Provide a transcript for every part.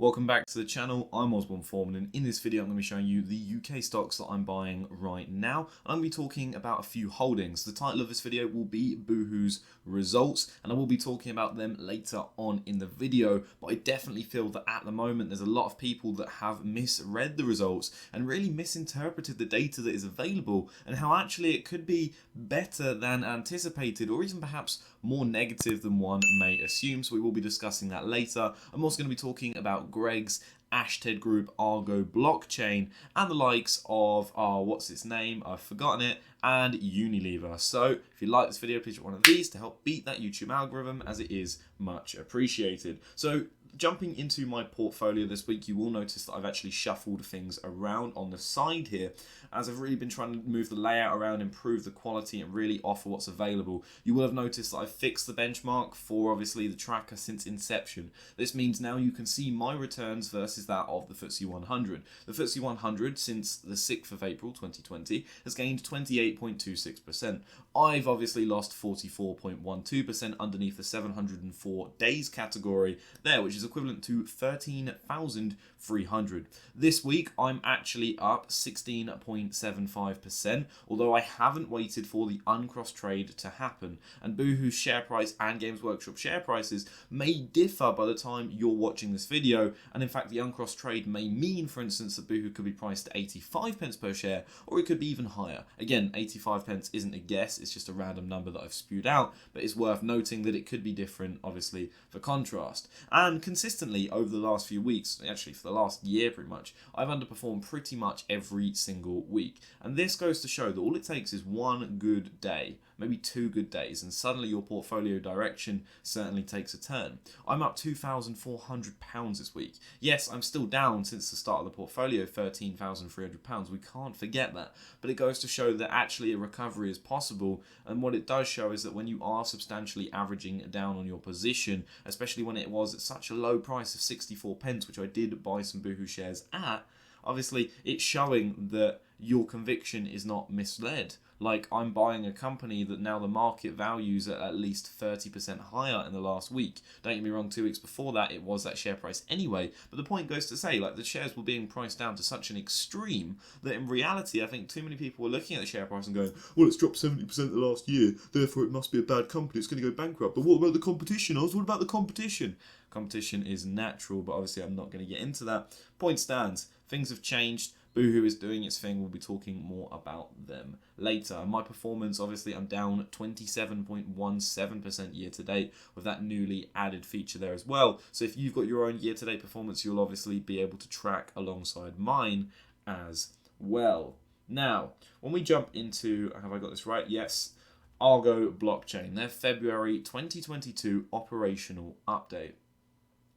Welcome back to the channel. I'm Foreman, and in this video I'm going to be showing you the UK stocks that I'm buying right now. And I'm going to be talking about a few holdings. The title of this video will be Boohoo's results, and I will be talking about them later on in the video. But I definitely feel that at the moment there's a lot of people that have misread the results and really misinterpreted the data that is available, and how actually it could be better than anticipated, or even perhaps more negative than one may assume. So we will be discussing that later. I'm also going to be talking about Greg's, Ashtead Group, Argo Blockchain, and the likes of, what's its name? I've forgotten it, and Unilever. So if you like this video, please hit one of these to help beat that YouTube algorithm, as it is much appreciated. So jumping into my portfolio this week, you will notice that I've actually shuffled things around on the side here, as I've really been trying to move the layout around, improve the quality, and really offer what's available. You will have noticed that I've fixed the benchmark for obviously the tracker since inception. This means now you can see my returns versus that of the FTSE 100. The FTSE 100 since the 6th of April 2020 has gained 28.26%. I've obviously lost 44.12% underneath the 704 days category there, which is equivalent to 13,300. This week I'm actually up 16.75%, although I haven't waited for the uncrossed trade to happen, and Boohoo's share price and Games Workshop share prices may differ by the time you're watching this video, and in fact the uncrossed trade may mean, for instance, that Boohoo could be priced at 85 pence per share, or it could be even higher. Again, 85 pence isn't a guess, it's just a random number that I've spewed out, but it's worth noting that it could be different, obviously, for contrast. And consistently over the last few weeks, actually for the last year pretty much, I've underperformed pretty much every single week. And this goes to show that all it takes is one good day, maybe two good days, and suddenly your portfolio direction certainly takes a turn. I'm up £2,400 this week. Yes, I'm still down since the start of the portfolio, £13,300. We can't forget that. But it goes to show that actually a recovery is possible, and what it does show is that when you are substantially averaging down on your position, especially when it was at such a low price of 64 pence, which I did buy some Boohoo shares at, obviously it's showing that your conviction is not misled. Like, I'm buying a company that now the market values at least 30% higher in the last week. Don't get me wrong, 2 weeks before that it was that share price anyway, but the point goes to say, like, the shares were being priced down to such an extreme that in reality I think too many people were looking at the share price and going, well, it's dropped 70% the last year, therefore it must be a bad company, it's going to go bankrupt. But what about the competition, Oz? What about the competition? Competition is natural, but obviously I'm not going to get into that. Point stands, things have changed. Boohoo is doing its thing. We'll be talking more about them later. My performance, obviously, I'm down 27.17% year to date with that newly added feature there as well. So if you've got your own year to date performance, you'll obviously be able to track alongside mine as well. Now, when we jump into, have I got this right? Yes. Argo Blockchain, their February 2022 operational update.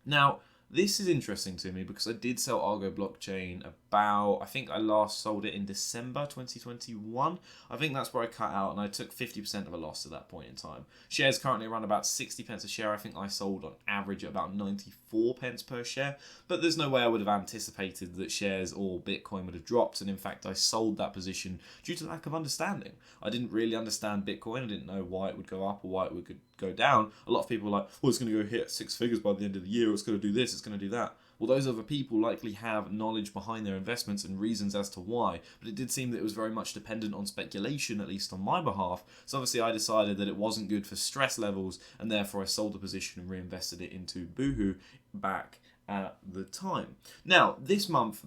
Now, this is interesting to me because I did sell Argo Blockchain about, I think I last sold it in December 2021. I think that's where I cut out, and I took 50% of a loss at that point in time. Shares currently around about 60 pence a share. I think I sold on average at about 94 pence per share, but there's no way I would have anticipated that shares or Bitcoin would have dropped, and in fact I sold that position due to lack of understanding. I didn't really understand Bitcoin. I didn't know why it would go up or why it would go down. A lot of people are like, well, it's going to go hit 6 figures by the end of the year, or it's going to do this, it's going to do that. Well, those other people likely have knowledge behind their investments and reasons as to why, but it did seem that it was very much dependent on speculation, at least on my behalf. So obviously I decided that it wasn't good for stress levels, and therefore I sold the position and reinvested it into Boohoo back at the time. Now, this month,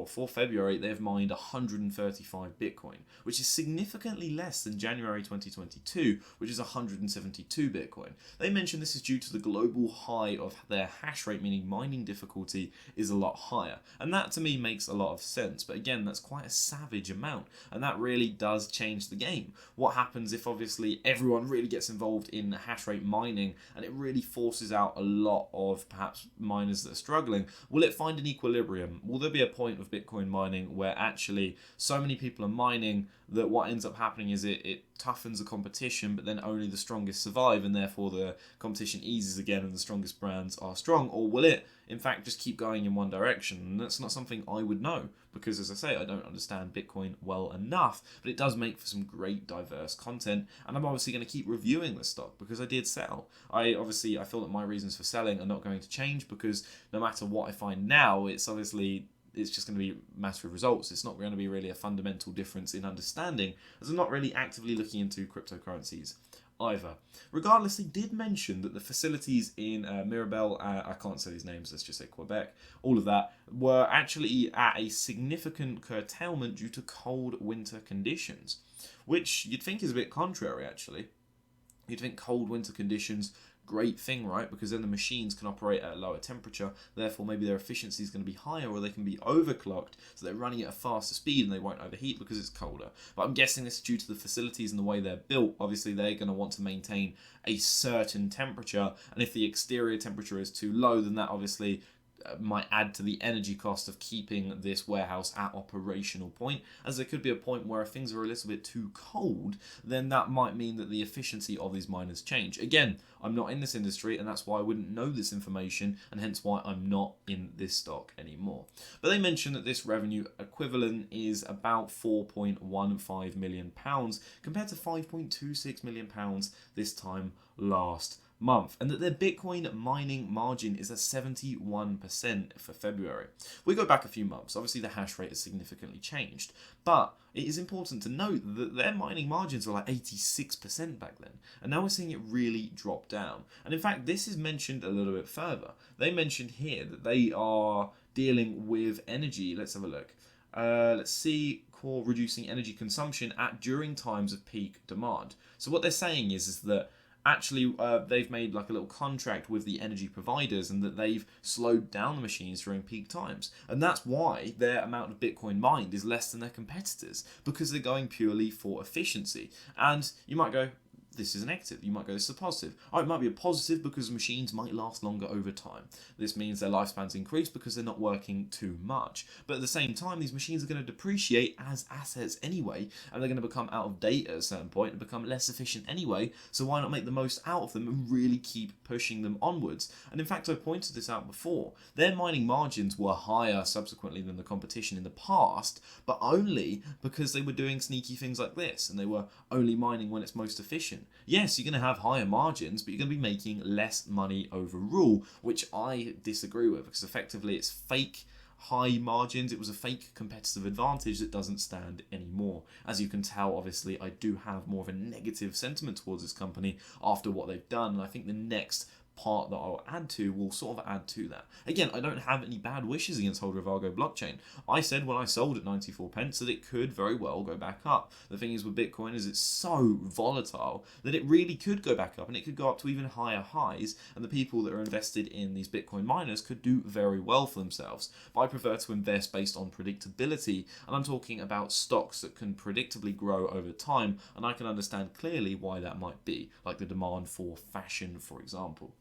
for February, they've mined 135 Bitcoin, which is significantly less than January 2022, which is 172 Bitcoin. They mention this is due to the global high of their hash rate, meaning mining difficulty is a lot higher. And that to me makes a lot of sense. But again, that's quite a savage amount, and that really does change the game. What happens if obviously everyone really gets involved in hash rate mining and it really forces out a lot of perhaps miners that are struggling? Will it find an equilibrium? Will there be a point of Bitcoin mining where actually so many people are mining that what ends up happening is it toughens the competition, but then only the strongest survive, and therefore the competition eases again and the strongest brands are strong? Or will it, in fact, just keep going in one direction? And that's not something I would know, because, as I say, I don't understand Bitcoin well enough, but it does make for some great diverse content, and I'm obviously going to keep reviewing the stock because I did sell. I feel that my reasons for selling are not going to change, because no matter what I find now, it's just going to be a matter of results. It's not going to be really a fundamental difference in understanding, as I'm not really actively looking into cryptocurrencies either. Regardless, they did mention that the facilities in Mirabel, I can't say these names, let's just say Quebec, all of that, were actually at a significant curtailment due to cold winter conditions, which you'd think is a bit contrary, actually. You'd think cold winter conditions, great thing, right? Because then the machines can operate at a lower temperature, therefore maybe their efficiency is going to be higher, or they can be overclocked, so they're running at a faster speed and they won't overheat because it's colder. But I'm guessing this is due to the facilities and the way they're built. Obviously they're going to want to maintain a certain temperature, and if the exterior temperature is too low, then that obviously might add to the energy cost of keeping this warehouse at operational point, as there could be a point where if things are a little bit too cold, then that might mean that the efficiency of these miners change. Again, I'm not in this industry, and that's why I wouldn't know this information, and hence why I'm not in this stock anymore. But they mentioned that this revenue equivalent is about £4.15 million compared to £5.26 million this time last month, and that their Bitcoin mining margin is at 71% for February. We go back a few months, obviously the hash rate has significantly changed, but it is important to note that their mining margins were like 86% back then, and now we're seeing it really drop down. And in fact, this is mentioned a little bit further. They mentioned here that they are dealing with energy. Let's have a look. Let's see, core reducing energy consumption during times of peak demand. So what they're saying is that actually they've made like a little contract with the energy providers, and that they've slowed down the machines during peak times, and that's why their amount of Bitcoin mined is less than their competitors, because they're going purely for efficiency. And you might go, this is a negative. You might go, this is a positive. Oh, it might be a positive because machines might last longer over time. This means their lifespans increase because they're not working too much. But at the same time, these machines are going to depreciate as assets anyway, and they're going to become out of date at a certain point and become less efficient anyway. So why not make the most out of them and really keep pushing them onwards? And in fact, I pointed this out before. Their mining margins were higher subsequently than the competition in the past, but only because they were doing sneaky things like this, and they were only mining when it's most efficient. Yes, you're going to have higher margins, but you're going to be making less money overall, which I disagree with, because effectively it's fake high margins. It was a fake competitive advantage that doesn't stand anymore. As you can tell, obviously, I do have more of a negative sentiment towards this company after what they've done, and I think the next part that I'll add to will sort of add to that. Again, I don't have any bad wishes against holder of Argo Blockchain. I said when I sold at 94 pence that it could very well go back up. The thing is with Bitcoin is it's so volatile that it really could go back up, and it could go up to even higher highs, and the people that are invested in these Bitcoin miners could do very well for themselves. But I prefer to invest based on predictability, and I'm talking about stocks that can predictably grow over time, and I can understand clearly why that might be, like the demand for fashion, for example.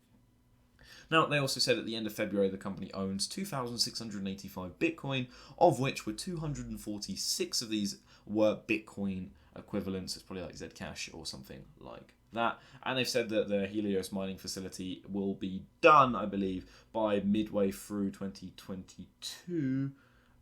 Now, they also said at the end of February the company owns 2,685 Bitcoin, of which were 246 of these were Bitcoin equivalents. It's probably like Zcash or something like that. And they've said that the Helios mining facility will be done, I believe, by midway through 2022.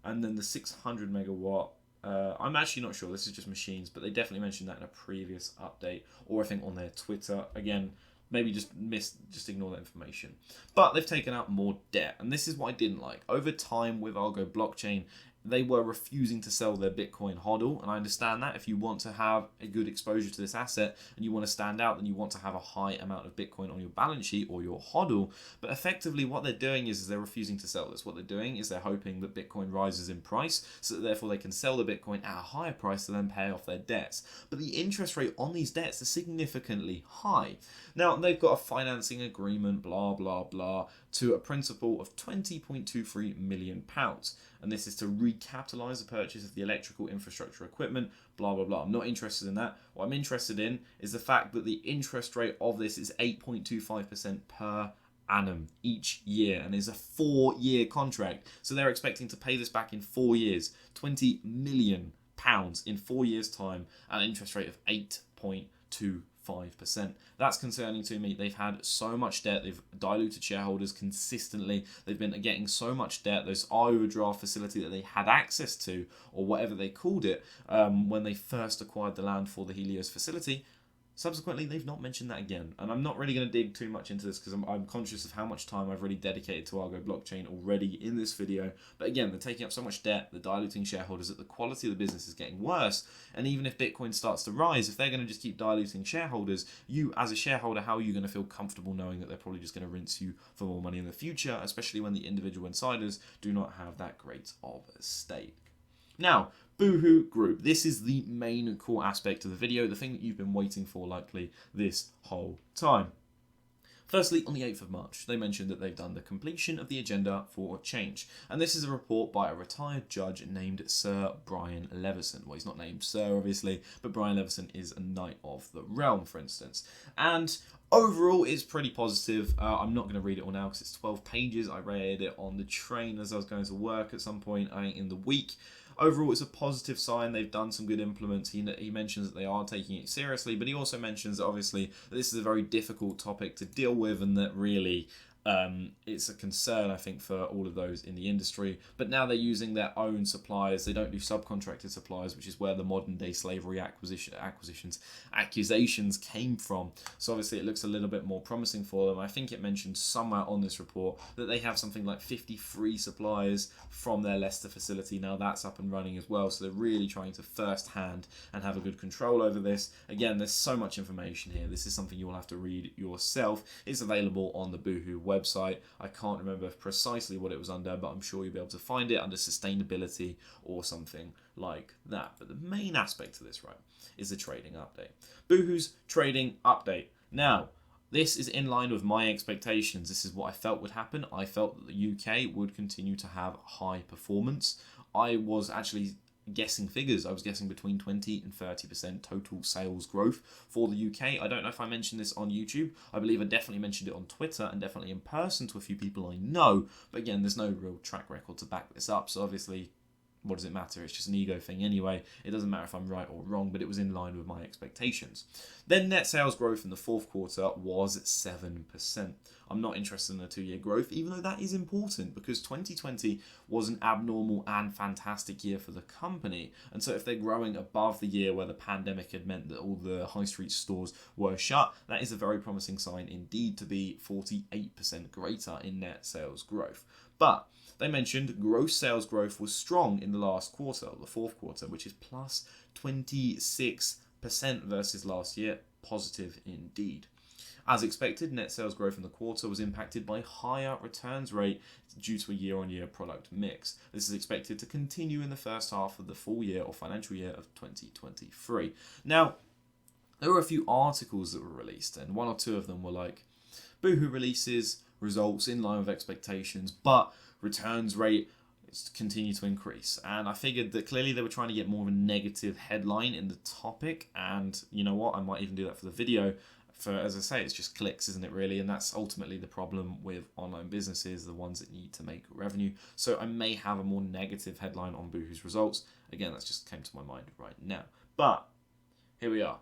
And then the 600 megawatt, I'm actually not sure, this is just machines, but they definitely mentioned that in a previous update, or I think on their Twitter. Again, maybe just ignore that information. But they've taken out more debt, and this is what I didn't like. Over time with Argo Blockchain, they were refusing to sell their Bitcoin hodl, and I understand that. If you want to have a good exposure to this asset and you want to stand out, then you want to have a high amount of Bitcoin on your balance sheet or your hodl. But effectively what they're doing is they're refusing to sell this. What they're doing is they're hoping that Bitcoin rises in price, so that therefore they can sell the Bitcoin at a higher price to then pay off their debts. But the interest rate on these debts is significantly high. Now, they've got a financing agreement, blah, blah, blah, to a principal of £20.23 million. And this is to recapitalise the purchase of the electrical infrastructure equipment, blah, blah, blah. I'm not interested in that. What I'm interested in is the fact that the interest rate of this is 8.25% per annum each year, and is a 4-year contract. So they're expecting to pay this back in 4 years, £20 million. in 4 years' time at an interest rate of 8.25%. That's concerning to me. They've had so much debt. They've diluted shareholders consistently. They've been getting so much debt. This overdraft facility that they had access to, or whatever they called it, when they first acquired the land for the Helios facility, subsequently, they've not mentioned that again. And I'm not really going to dig too much into this because I'm conscious of how much time I've really dedicated to Argo Blockchain already in this video. But again, they're taking up so much debt, they're diluting shareholders, that the quality of the business is getting worse. And even if Bitcoin starts to rise, if they're going to just keep diluting shareholders, you as a shareholder, how are you going to feel comfortable knowing that they're probably just going to rinse you for more money in the future, especially when the individual insiders do not have that great of a stake? Now, Boohoo Group. This is the main core aspect of the video, the thing that you've been waiting for likely this whole time. Firstly, on the 8th of March, they mentioned that they've done the completion of the agenda for change. And this is a report by a retired judge named Sir Brian Leveson. Well, he's not named Sir, obviously, but Brian Leveson is a Knight of the Realm, for instance. And overall, it's pretty positive. I'm not going to read it all now because it's 12 pages. I read it on the train as I was going to work at some point in the week. Overall, it's a positive sign. They've done some good implements. He mentions that they are taking it seriously, but he also mentions that obviously this is a very difficult topic to deal with, and that really it's a concern, I think, for all of those in the industry. But now they're using their own suppliers. They don't do subcontracted suppliers, which is where the modern day slavery accusations came from. So obviously it looks a little bit more promising for them. I think it mentioned somewhere on this report that they have something like 53 suppliers from their Leicester facility. Now that's up and running as well. So they're really trying to first hand and have a good control over this. Again, there's so much information here. This is something you will have to read yourself. It's available on the Boohoo website. I can't remember precisely what it was under, but I'm sure you'll be able to find it under sustainability or something like that. But the main aspect of this, right, is the trading update. Boohoo's trading update. Now, this is in line with my expectations. This is what I felt would happen. I felt that the UK would continue to have high performance. I was actually guessing figures. I was guessing between 20 and 30% total sales growth for the UK. I don't know if I mentioned this on YouTube. I believe I definitely mentioned it on Twitter and definitely in person to a few people I know. But again, there's no real track record to back this up. So obviously, what does it matter? It's just an ego thing anyway. It doesn't matter if I'm right or wrong, but it was in line with my expectations. Then net sales growth in the fourth quarter was 7%. I'm not interested in a 2-year growth, even though that is important, because 2020 was an abnormal and fantastic year for the company. And so if they're growing above the year where the pandemic had meant that all the high street stores were shut, that is a very promising sign indeed to be 48% greater in net sales growth. But they mentioned gross sales growth was strong in the last quarter, the fourth quarter, which is plus 26% versus last year. Positive indeed. As expected, net sales growth in the quarter was impacted by higher returns rate due to a year-on-year product mix. This is expected to continue in the first half of the full year or financial year of 2023. Now, there were a few articles that were released, and one or two of them were like, Boohoo releases results in line with expectations, but returns rate continue to increase. And I figured that clearly they were trying to get more of a negative headline in the topic, and you know what, I might even do that for the video. For, as I say, it's just clicks, isn't it, really? And that's ultimately the problem with online businesses, the ones that need to make revenue. So I may have a more negative headline on Boohoo's results. Again, that's just came to my mind right now. But here we are.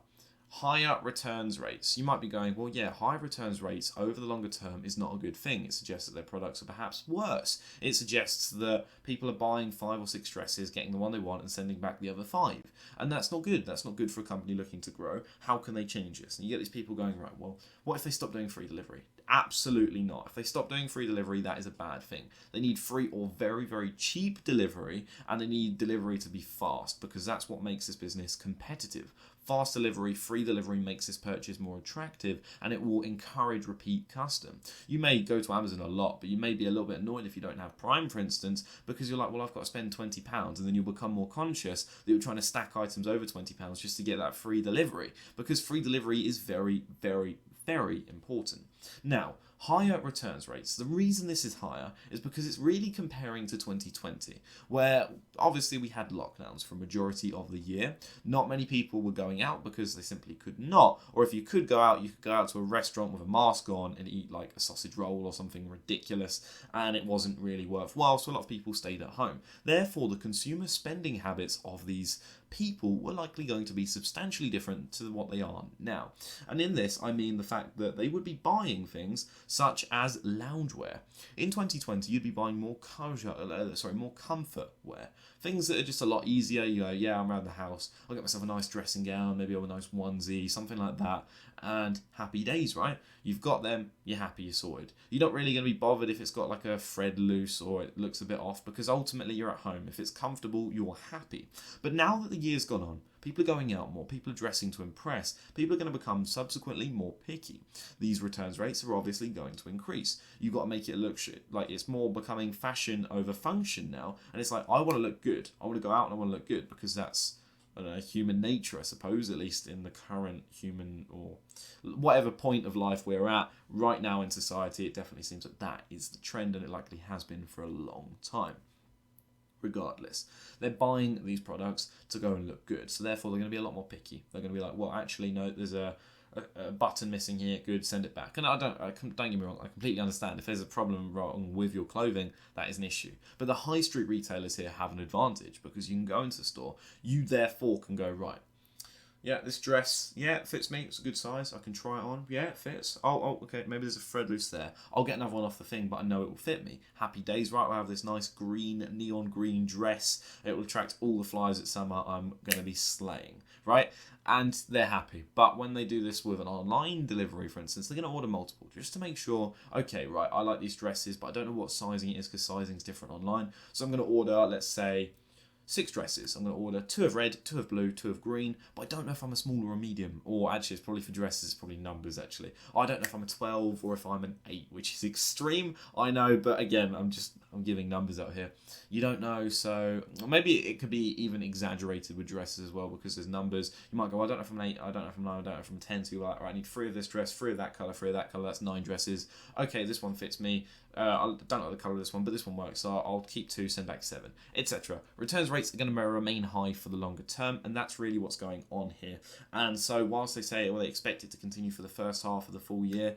Higher returns rates. You might be going, well, yeah, higher returns rates over the longer term is not a good thing. It suggests that their products are perhaps worse. It suggests that people are buying 5 or 6 dresses, getting the one they want and sending back the other 5. And that's not good. That's not good for a company looking to grow. How can they change this? And you get these people going, right, well, what if they stop doing free delivery? Absolutely not. If they stop doing free delivery, that is a bad thing. They need free or very, very cheap delivery, and they need delivery to be fast, because that's what makes this business competitive. Fast delivery, free delivery makes this purchase more attractive, and it will encourage repeat custom. You may go to Amazon a lot, but you may be a little bit annoyed if you don't have Prime, for instance, because you're like, well, I've got to spend £20, and then you'll become more conscious that you're trying to stack items over £20 just to get that free delivery, because free delivery is very, very, very important. Now, higher returns rates. The reason this is higher is because it's really comparing to 2020, where obviously we had lockdowns for a majority of the year. Not many people were going out because they simply could not. Or if you could go out, you could go out to a restaurant with a mask on and eat like a sausage roll or something ridiculous, and it wasn't really worthwhile, so a lot of people stayed at home. Therefore, the consumer spending habits of these people were likely going to be substantially different to what they are now. And in this, I mean the fact that they would be buying things such as loungewear. In 2020, you'd be buying more more comfort wear. Things that are just a lot easier. You go, yeah, I'm around the house. I'll get myself a nice dressing gown, maybe a nice onesie, something like that. And happy days, right? You've got them, you're happy, you're sorted. You're not really going to be bothered if it's got like a thread loose or it looks a bit off, because ultimately you're at home. If it's comfortable, you're happy. But now that the year's gone on, people are going out more, people are dressing to impress, people are going to become subsequently more picky. These returns rates are obviously going to increase. You've got to make it look like it's more becoming fashion over function now. And it's like, I want to look good. I want to go out and I want to look good, because that's human nature, I suppose, at least in the current human or whatever point of life we're at right now in society. It definitely seems that is the trend, and it likely has been for a long time. Regardless, they're buying these products to go and look good, so therefore they're going to be a lot more picky. They're going to be like, well, actually, no, there's a button missing here, good, send it back. And don't get me wrong, I completely understand if there's a problem wrong with your clothing, that is an issue. But the high street retailers here have an advantage, because you can go into the store, you therefore can go, right, yeah, this dress, yeah, it fits me, it's a good size, I can try it on, yeah, it fits. Oh, okay, maybe there's a thread loose there. I'll get another one off the thing, but I know it will fit me. Happy days, right, we'll have this nice green, neon green dress. It will attract all the flies at summer. I'm going to be slaying, right? And they're happy. But when they do this with an online delivery, for instance, they're going to order multiple just to make sure, okay, right, I like these dresses, but I don't know what sizing it is, because sizing is different online. So I'm going to order, let's say, 6 dresses. I'm going to order 2 of red, 2 of blue, 2 of green, but I don't know if I'm a small or a medium. Or actually, it's probably for dresses, it's probably numbers actually. I don't know if I'm a 12 or if I'm an 8, which is extreme, I know, but again, I'm giving numbers out here. You don't know, so maybe it could be even exaggerated with dresses as well, because there's numbers. You might go, I don't know if I'm an 8, I don't know if I'm 9, I don't know if I'm 10, so you're like, right, I need 3 of this dress, 3 of that colour, 3 of that colour, that's 9 dresses. Okay, this one fits me. I don't like the colour of this one, but this one works, so I'll keep 2, send back 7, etc. Returns rates are going to remain high for the longer term, and that's really what's going on here. And so whilst they say, well, they expect it to continue for the first half of the full year,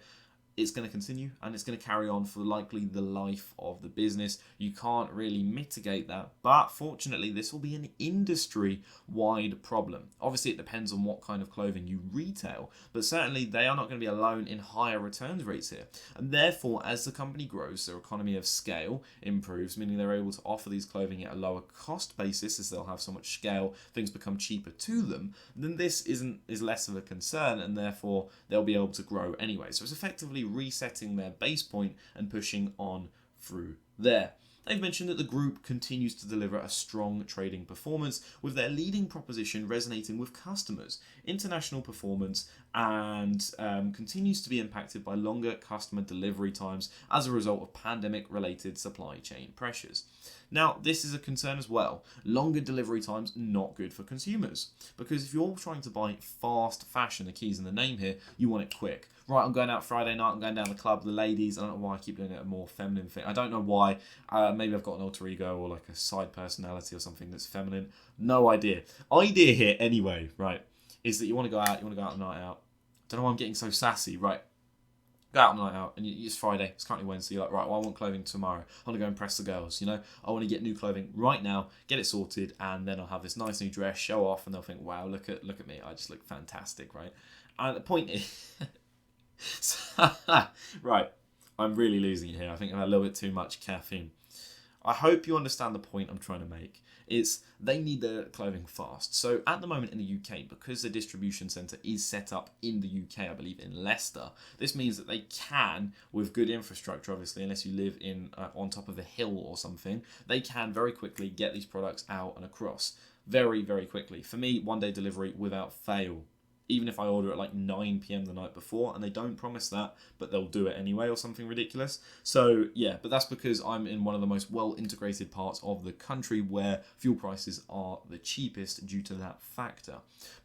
it's going to continue, and it's going to carry on for likely the life of the business. You can't really mitigate that, but fortunately this will be an industry-wide problem. Obviously it depends on what kind of clothing you retail, but certainly they are not going to be alone in higher returns rates here. And therefore, as the company grows, their economy of scale improves, meaning they're able to offer these clothing at a lower cost basis, as they'll have so much scale, things become cheaper to them, then this is less of a concern, and therefore they'll be able to grow anyway. So it's effectively resetting their base point and pushing on through there. They've mentioned that the group continues to deliver a strong trading performance, with their leading proposition resonating with customers. International performance and continues to be impacted by longer customer delivery times as a result of pandemic-related supply chain pressures. Now, this is a concern as well. Longer delivery times, not good for consumers, because if you're trying to buy fast fashion, the key's in the name here, you want it quick. Right, I'm going out Friday night, I'm going down the club, the ladies, I don't know why I keep doing it, a more feminine thing. I don't know why, maybe I've got an alter ego or like a side personality or something that's feminine. No idea. Idea here, anyway, right, is that you want to go out, on a night out. Don't know why I'm getting so sassy, right? Go out on a night out, and it's Friday, it's currently Wednesday, you're like, right, well, I want clothing tomorrow, I want to go impress the girls, you know, I want to get new clothing right now, get it sorted, and then I'll have this nice new dress, show off, and they'll think, wow, look at me, I just look fantastic, right? And the point is, right, I'm really losing it here, I think I've had a little bit too much caffeine. I hope you understand the point I'm trying to make. It's they need their clothing fast. So at the moment in the UK, because the distribution centre is set up in the UK, I believe in Leicester, this means that they can, with good infrastructure, obviously, unless you live in on top of a hill or something, they can very quickly get these products out and across. Very, very quickly. For me, 1-day delivery without fail. Even if I order at like 9 p.m. the night before, and they don't promise that, but they'll do it anyway or something ridiculous. So yeah, but that's because I'm in one of the most well-integrated parts of the country where fuel prices are the cheapest due to that factor.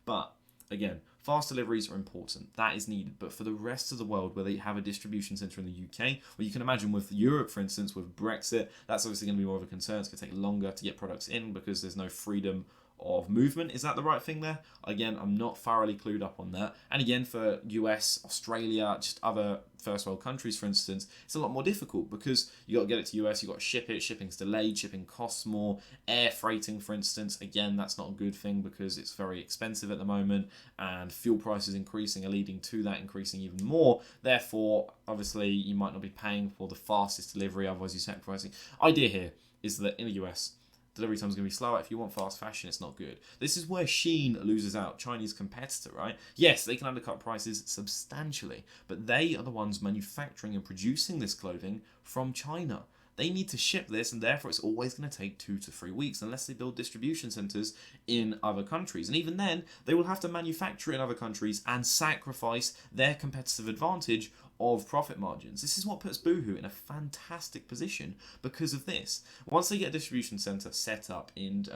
But again, Fast deliveries are important. That is needed. But for the rest of the world where they have a distribution centre in the UK, well, you can imagine with Europe, for instance, with Brexit, that's obviously going to be more of a concern. It's going to take longer to get products in because there's no freedom of movement. Is that the right thing there? Again, I'm not thoroughly clued up on that. And again, for US, Australia, just other first world countries, for instance, it's a lot more difficult because you got to get it to US, you got to ship it, shipping's delayed, shipping costs more. Air freighting, for instance, again, that's not a good thing because it's very expensive at the moment, and fuel prices increasing are leading to that increasing even more. Therefore, obviously, you might not be paying for the fastest delivery, otherwise you're sacrificing. Idea here is that in the US, delivery time's going to be slower. If you want fast fashion, it's not good. This is where Shein loses out, Chinese competitor, right? Yes, they can undercut prices substantially, but they are the ones manufacturing and producing this clothing from China. They need to ship this, and therefore it's always going to take 2 to 3 weeks unless they build distribution centers in other countries. And even then, they will have to manufacture in other countries and sacrifice their competitive advantage of profit margins. This is what puts Boohoo in a fantastic position because of this. Once they get a distribution center set up in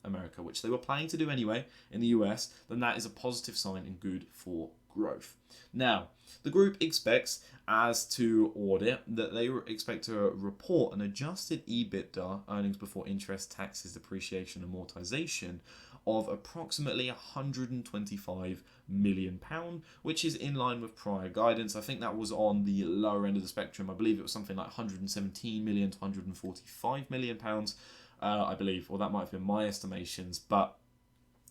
America, which they were planning to do anyway in the US, then that is a positive sign and good for growth. Now, the group expects, as to audit, that they expect to report an adjusted EBITDA, earnings before interest, taxes, depreciation, and amortization, of approximately £125 million, which is in line with prior guidance. I think that was on the lower end of the spectrum. I believe it was something like 117 million to 145 million pounds, I believe, or that might have been my estimations, but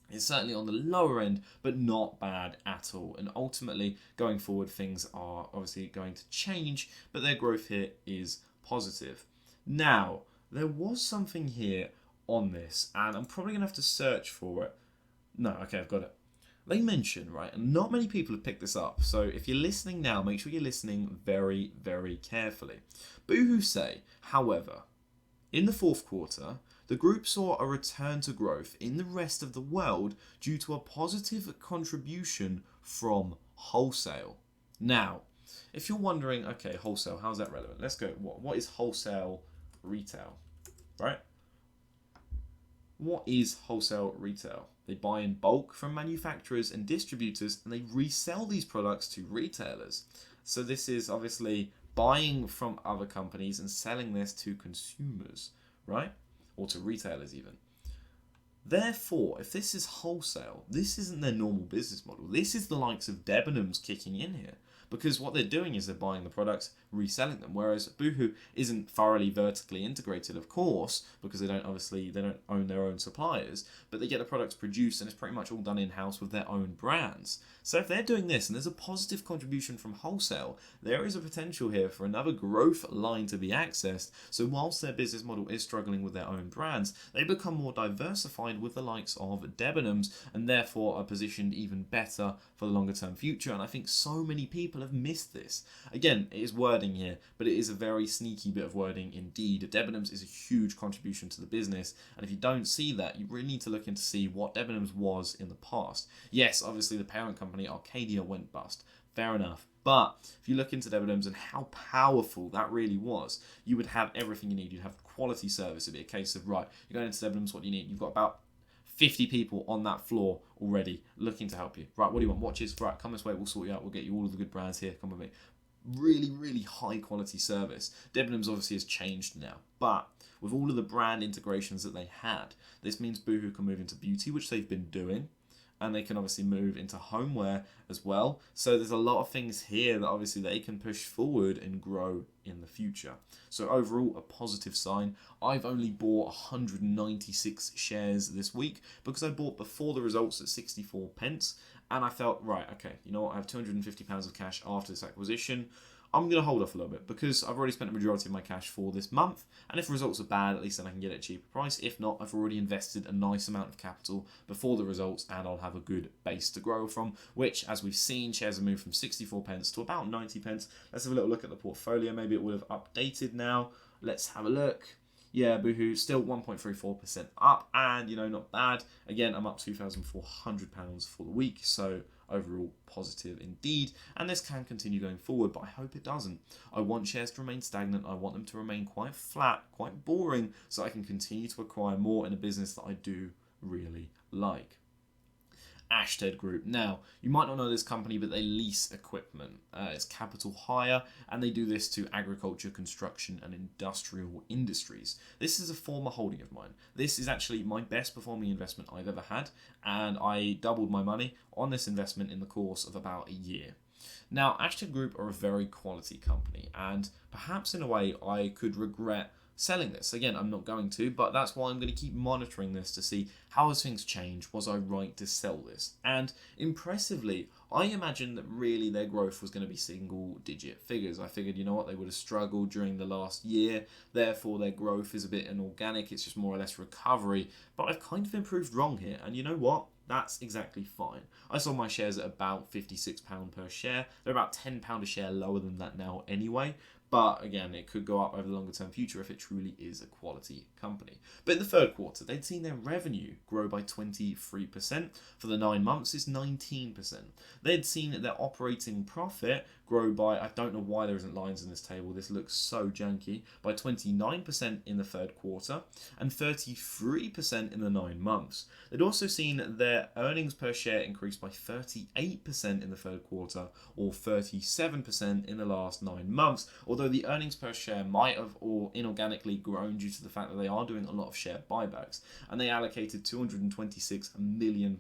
it's certainly on the lower end, but not bad at all. And ultimately, going forward, things are obviously going to change, but their growth here is positive. Now, there was something here on this, and I'm probably going to have to search for it. No, okay, I've got it. They mention, right, and not many people have picked this up, so if you're listening now, make sure you're listening very, very carefully. Boohoo say, however, in the fourth quarter, the group saw a return to growth in the rest of the world due to a positive contribution from wholesale. Now, if you're wondering, okay, wholesale, how's that relevant? Let's go. What is wholesale retail, right? What is wholesale retail? They buy in bulk from manufacturers and distributors, and they resell these products to retailers. So this is obviously buying from other companies and selling this to consumers, right? Or to retailers even. Therefore, if this is wholesale, this isn't their normal business model. This is the likes of Debenhams kicking in here. Because what they're doing is they're buying the products, reselling them. Whereas Boohoo isn't thoroughly vertically integrated, of course, because they don't own their own suppliers, but they get the products produced and it's pretty much all done in-house with their own brands. So if they're doing this and there's a positive contribution from wholesale, there is a potential here for another growth line to be accessed. So whilst their business model is struggling with their own brands, they become more diversified with the likes of Debenhams and therefore are positioned even better for the longer term future. And I think so many people have missed this. Again, it is wording here, but it is a very sneaky bit of wording indeed. Debenhams is a huge contribution to the business, and if you don't see that, you really need to look into see what Debenhams was in the past. Yes, obviously the parent company Arcadia went bust, fair enough, but if you look into Debenhams and how powerful that really was, you would have everything you need. You'd have quality service. It'd be a case of, right, you're going into Debenhams, what do you need? You've got about 50 people on that floor already looking to help you. Right, what do you want? Watches? Right, come this way, we'll sort you out. We'll get you all of the good brands here. Come with me. Really, really high quality service. Debenhams obviously has changed now, but with all of the brand integrations that they had, this means Boohoo can move into beauty, which they've been doing, and they can obviously move into homeware as well. So there's a lot of things here that obviously they can push forward and grow in the future. So overall, a positive sign. I've only bought 196 shares this week because I bought before the results at 64 pence. And I felt, right, okay, you know what, I have £250 of cash after this acquisition. I'm going to hold off a little bit because I've already spent the majority of my cash for this month. And if results are bad, at least then I can get it at a cheaper price. If not, I've already invested a nice amount of capital before the results and I'll have a good base to grow from, which, as we've seen, shares have moved from 64 pence to about 90 pence. Let's have a little look at the portfolio. Maybe it would have updated now. Let's have a look. Yeah, Boohoo still 1.34% up, and not bad. Again, I'm up £2,400 for the week, so overall positive indeed. And this can continue going forward, but I hope it doesn't. I want shares to remain stagnant. I want them to remain quite flat, quite boring, so I can continue to acquire more in a business that I do really like. Ashtead Group. Now, you might not know this company, but they lease equipment. It's capital hire, and they do this to agriculture, construction, and industrial industries. This is a former holding of mine. This is actually my best performing investment I've ever had, and I doubled my money on this investment in the course of about a year. Now, Ashtead Group are a very quality company, and perhaps in a way I could regret selling this. Again, I'm not going to, but that's why I'm going to keep monitoring this to see how has things changed. Was I right to sell this? And impressively, I imagined that really their growth was going to be single digit figures. I figured, you know what, they would have struggled during the last year, therefore their growth is a bit inorganic, it's just more or less recovery. But I've kind of been proved wrong here, and you know what? That's exactly fine. I sold my shares at about £56 per share. They're about £10 a share lower than that now anyway. But again, it could go up over the longer term future if it truly is a quality company. But in the third quarter, they'd seen their revenue grow by 23%. For the 9 months, it's 19%. They'd seen their operating profit grow by, I don't know why there isn't lines in this table, this looks so janky, by 29% in the third quarter and 33% in the 9 months. They'd also seen their earnings per share increase by 38% in the third quarter or 37% in the last 9 months, although the earnings per share might have or inorganically grown due to the fact that they are doing a lot of share buybacks, and they allocated £226 million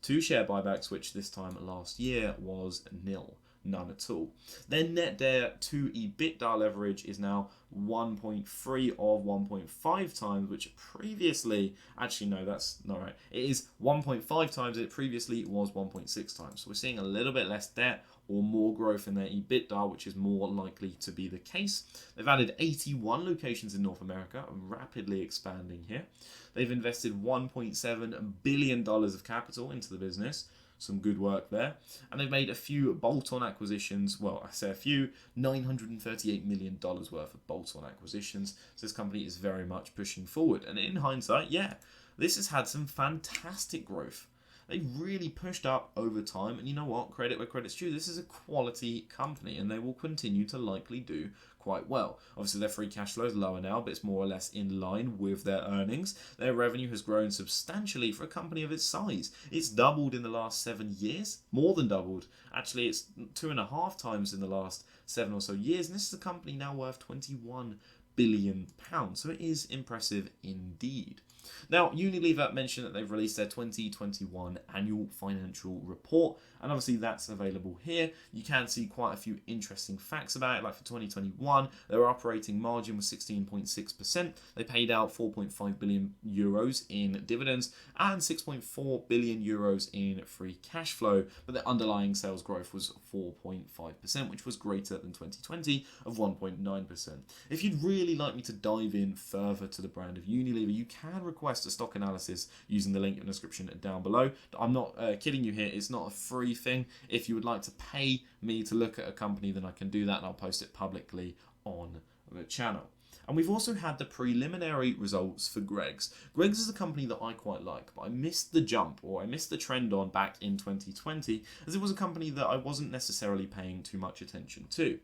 to share buybacks, which this time last year was nil. None at all. Their net debt to EBITDA leverage is now 1.3 of 1.5 times, which previously, actually no, that's not right. It is 1.5 times. It previously was 1.6 times. So we're seeing a little bit less debt or more growth in their EBITDA, which is more likely to be the case. They've added 81 locations in North America, rapidly expanding here. They've invested $1.7 billion of capital into the business. Some good work there. And they've made a few bolt-on acquisitions. Well, I say a few, $938 million worth of bolt-on acquisitions. So this company is very much pushing forward. And in hindsight, yeah, this has had some fantastic growth. They've really pushed up over time. And you know what? Credit where credit's due. This is a quality company and they will continue to likely do quite well. Obviously, their free cash flow is lower now, but it's more or less in line with their earnings. Their revenue has grown substantially for a company of its size. It's doubled in the last 7 years, more than doubled. Actually, it's 2.5 times in the last 7 or so years. And this is a company now worth £21 billion. So it is impressive indeed. Now, Unilever mentioned that they've released their 2021 annual financial report, and obviously that's available here. You can see quite a few interesting facts about it, like for 2021, their operating margin was 16.6%. They paid out 4.5 billion euros in dividends and 6.4 billion euros in free cash flow, but their underlying sales growth was 4.5%, which was greater than 2020 of 1.9%. If you'd really like me to dive in further to the brand of Unilever, you can request a stock analysis using the link in the description down below. I'm not kidding you here, it's not a free thing. If you would like to pay me to look at a company, then I can do that and I'll post it publicly on the channel. And we've also had the preliminary results for Greggs. Greggs is a company that I quite like, but I missed the jump, or I missed the trend on back in 2020, as it was a company that I wasn't necessarily paying too much attention to.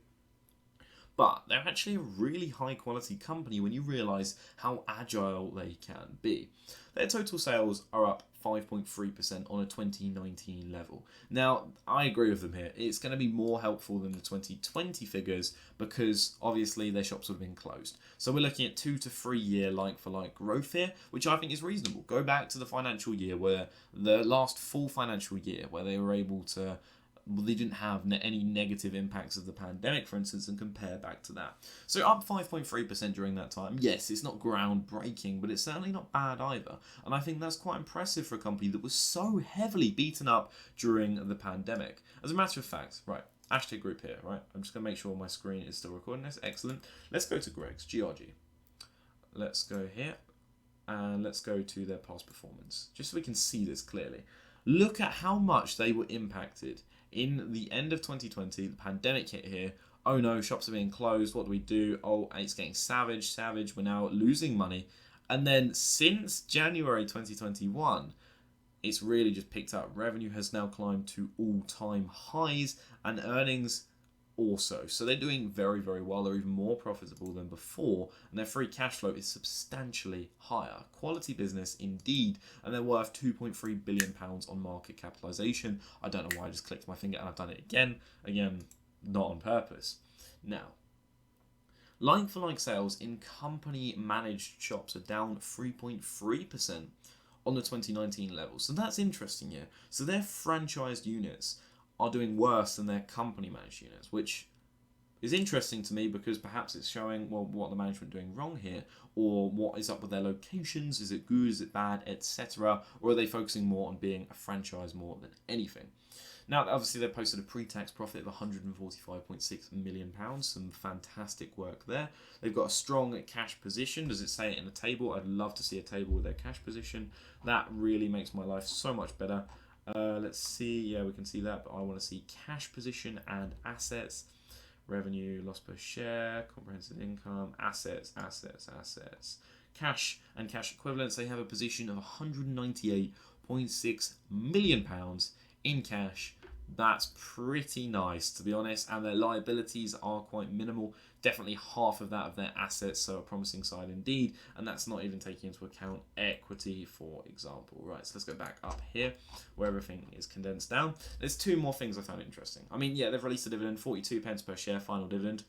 But they're actually a really high quality company when you realise how agile they can be. Their total sales are up 5.3% on a 2019 level. Now, I agree with them here. It's going to be more helpful than the 2020 figures because obviously their shops would have been closed. So we're looking at 2 to 3 year like-for-like growth here, which I think is reasonable. Go back to the financial year where the last full financial year where they were able to, well, they didn't have any negative impacts of the pandemic, for instance, and compare back to that. So up 5.3% during that time. Yes, it's not groundbreaking, but it's certainly not bad either. And I think that's quite impressive for a company that was so heavily beaten up during the pandemic. As a matter of fact, right, Ashtead Group here, right? I'm just going to make sure my screen is still recording this. Excellent. Let's go to Greggs, GRG. Let's go here, and let's go to their past performance, just so we can see this clearly. Look at how much they were impacted. In the end of 2020, the pandemic hit here. Oh no, shops are being closed. What do we do? Oh, it's getting savage. We're now losing money. And then since January 2021, it's really just picked up. Revenue has now climbed to all-time highs and earnings also. So they're doing very, very well. They're even more profitable than before, and their free cash flow is substantially higher. Quality business indeed, and they're worth £2.3 billion on market capitalisation. I don't know why I just clicked my finger and I've done it again. Again, not on purpose. Now, like-for-like sales in company-managed shops are down 3.3% on the 2019 level. So that's interesting here. So their franchised units are doing worse than their company-managed units, which is interesting to me because perhaps it's showing, well, what the management are doing wrong here, or what is up with their locations, is it good, is it bad, etc., or are they focusing more on being a franchise more than anything? Now, obviously, they posted a pre-tax profit of £145.6 million, some fantastic work there. They've got a strong cash position. Does it say it in a table? I'd love to see a table with their cash position. That really makes my life so much better. Let's see, yeah, we can see that, but I want to see cash position and assets, revenue, loss per share, comprehensive income, assets, cash and cash equivalents. They have a position of £198.6 million in cash. That's pretty nice, to be honest, and their liabilities are quite minimal. Definitely half of that of their assets, so a promising side indeed, and that's not even taking into account equity, for example. Right, so let's go back up here where everything is condensed down. There's two more things I found interesting. I mean, yeah, they've released a dividend, 42 pence per share, final dividend,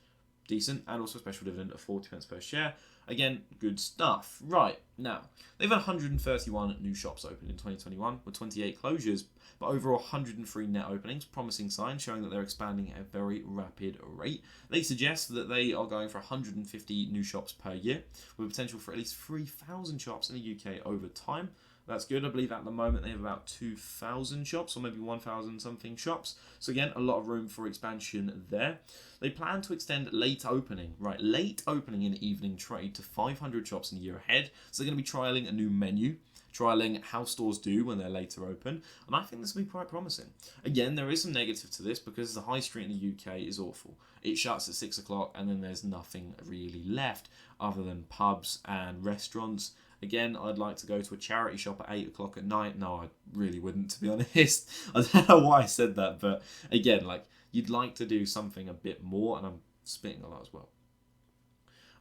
decent, and also a special dividend of 40 pence per share. Again, good stuff. Right, now, they've had 131 new shops opened in 2021 with 28 closures, but over 103 net openings, promising sign showing that they're expanding at a very rapid rate. They suggest that they are going for 150 new shops per year, with potential for at least 3,000 shops in the UK over time. That's good. I believe at the moment they have about 2,000 shops, or maybe 1,000 something shops. So again, a lot of room for expansion there. They plan to extend late opening in evening trade to 500 shops in the year ahead. So they're going to be trialling a new menu, trialling how stores do when they're later open, and I think this will be quite promising. Again, there is some negative to this because the high street in the UK is awful. It shuts at 6 o'clock and then there's nothing really left other than pubs and restaurants. Again, I'd like to go to a charity shop at 8 o'clock at night. No, I really wouldn't, to be honest. I don't know why I said that, but again, like, you'd like to do something a bit more, and I'm spitting a lot as well.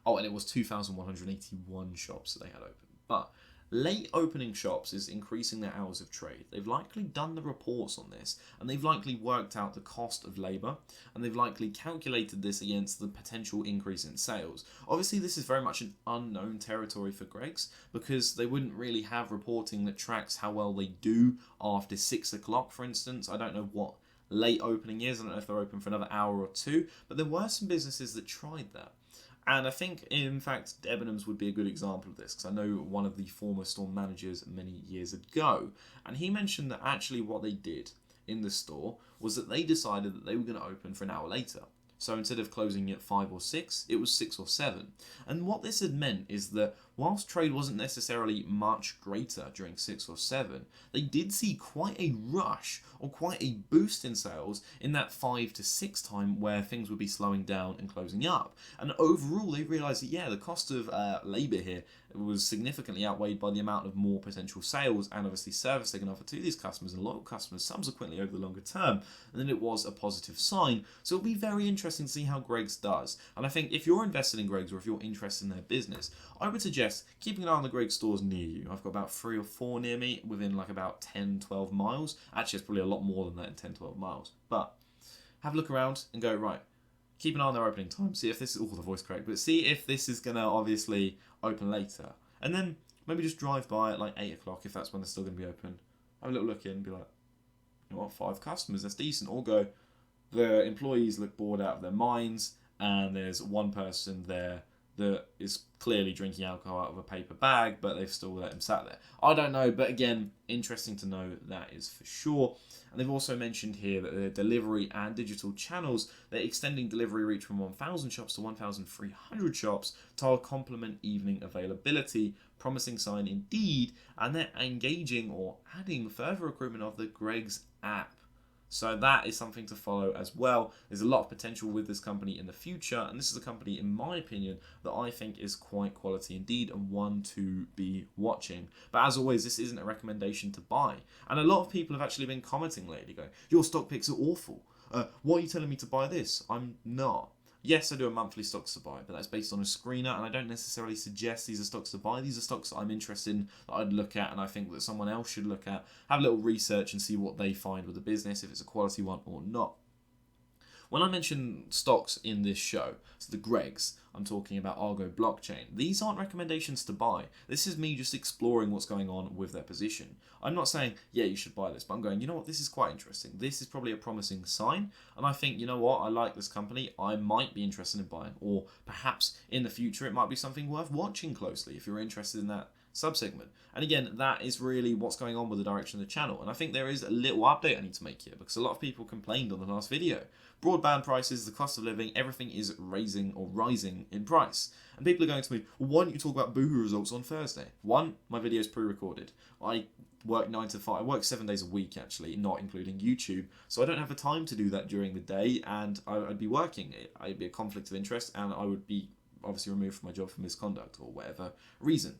Oh, and it was 2,181 shops that they had open. But late opening shops is increasing their hours of trade. They've likely done the reports on this, and they've likely worked out the cost of labour, and they've likely calculated this against the potential increase in sales. Obviously, this is very much an unknown territory for Greggs, because they wouldn't really have reporting that tracks how well they do after 6 o'clock, for instance. I don't know what late opening is. I don't know if they're open for another hour or two, but there were some businesses that tried that. And I think, in fact, Debenhams would be a good example of this, because I know one of the former store managers many years ago, and he mentioned that actually what they did in the store was that they decided that they were going to open for an hour later. So instead of closing at 5 or 6, it was 6 or 7. And what this had meant is that whilst trade wasn't necessarily much greater during 6 or 7, they did see quite a rush or quite a boost in sales in that 5 to 6 time where things would be slowing down and closing up. And overall, they realised that, yeah, the cost of labour here was significantly outweighed by the amount of more potential sales and obviously service they can offer to these customers and loyal customers subsequently over the longer term. And then it was a positive sign. So it'll be very interesting to see how Greggs does. And I think if you're invested in Greggs or if you're interested in their business, I would suggest keeping an eye on the Greggs stores near you. I've got about 3 or 4 near me within like about 10, 12 miles. Actually, it's probably a lot more than that in 10, 12 miles. But have a look around and go, right, keep an eye on their opening time. See if this is, the voice correct, but see if this is going to obviously open later. And then maybe just drive by at like 8 o'clock if that's when they're still going to be open. Have a little look in and be like, you know what, 5 customers, that's decent. Or go, the employees look bored out of their minds and there's one person there that is clearly drinking alcohol out of a paper bag, but they've still let him sat there. I don't know, but again, interesting to know that is for sure. And they've also mentioned here that their delivery and digital channels, they're extending delivery reach from 1,000 shops to 1,300 shops to complement evening availability. Promising sign indeed. And they're engaging or adding further recruitment of the Greggs app. So that is something to follow as well. There's a lot of potential with this company in the future, and this is a company, in my opinion, that I think is quite quality indeed and one to be watching. But as always, this isn't a recommendation to buy. And a lot of people have actually been commenting lately going, your stock picks are awful. why are you telling me to buy this? I'm not. Yes, I do a monthly stocks to buy, but that's based on a screener, and I don't necessarily suggest these are stocks to buy. These are stocks that I'm interested in, that I'd look at, and I think that someone else should look at, have a little research and see what they find with the business, if it's a quality one or not. When I mention stocks in this show, so the Gregs, I'm talking about Argo Blockchain. These aren't recommendations to buy. This is me just exploring what's going on with their position. I'm not saying, yeah, you should buy this, but I'm going, you know what, this is quite interesting. This is probably a promising sign, and I think, you know what, I like this company, I might be interested in buying, or perhaps in the future it might be something worth watching closely if you're interested in that subsegment. And again, that is really what's going on with the direction of the channel. And I think there is a little update I need to make here, because a lot of people complained on the last video. Broadband prices, the cost of living, everything is raising or rising in price. And people are going to me, well, why don't you talk about Boohoo results on Thursday? One, my video is pre-recorded. I work 9 to 5. I work 7 days a week, actually, not including YouTube. So I don't have the time to do that during the day, and I'd be working. I'd be a conflict of interest, and I would be obviously removed from my job for misconduct or whatever reason.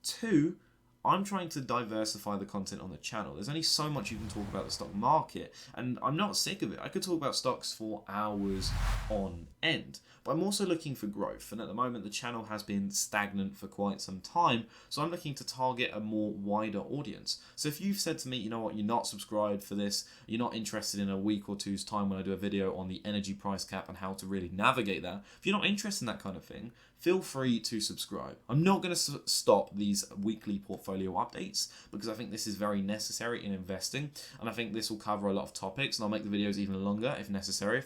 Two, I'm trying to diversify the content on the channel. There's only so much you can talk about the stock market, and I'm not sick of it. I could talk about stocks for hours on end, but I'm also looking for growth, and at the moment the channel has been stagnant for quite some time, so I'm looking to target a more wider audience. So if you've said to me, you know what, you're not subscribed for this, you're not interested in a week or two's time when I do a video on the energy price cap and how to really navigate that, if you're not interested in that kind of thing, feel free to subscribe. I'm not going to stop these weekly portfolio updates, because I think this is very necessary in investing, and I think this will cover a lot of topics, and I'll make the videos even longer if necessary,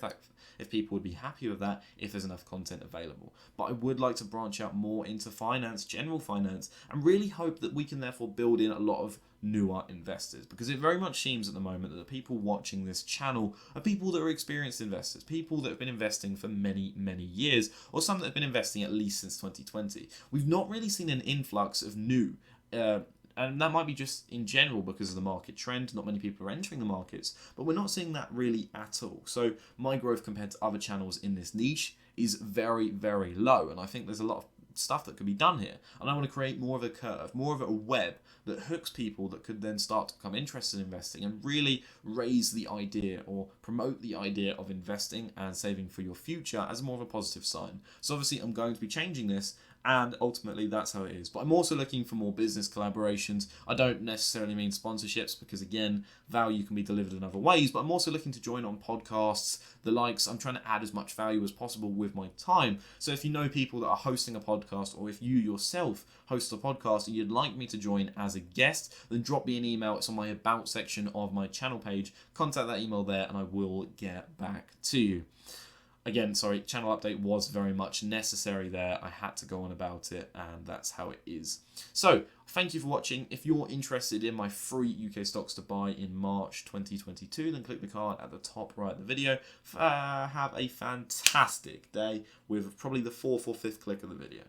if people would be happy with that, if there's enough content available. But I would like to branch out more into finance, general finance, and really hope that we can therefore build in a lot of newer investors, because it very much seems at the moment that the people watching this channel are people that are experienced investors, people that have been investing for many, many years, or some that have been investing at least since 2020. We've not really seen an influx of new, and that might be just in general because of the market trend. Not many people are entering the markets, but we're not seeing that really at all. So my growth compared to other channels in this niche is very, very low, and I think there's a lot of stuff that could be done here, and I want to create more of a curve, more of a web that hooks people that could then start to become interested in investing and really raise the idea or promote the idea of investing and saving for your future as more of a positive sign. So obviously I'm going to be changing this, and ultimately that's how it is. But I'm also looking for more business collaborations. I don't necessarily mean sponsorships, because again, value can be delivered in other ways, but I'm also looking to join on podcasts, the likes. I'm trying to add as much value as possible with my time. So if you know people that are hosting a podcast, or if you yourself host a podcast and you'd like me to join as a guest, then drop me an email. It's on my about section of my channel page. Contact that email there and I will get back to you. Again, sorry, channel update was very much necessary there. I had to go on about it, and that's how it is. So, thank you for watching. If you're interested in my free UK stocks to buy in March 2022, then click the card at the top right of the video. Have a fantastic day with probably the 4th or 5th click of the video.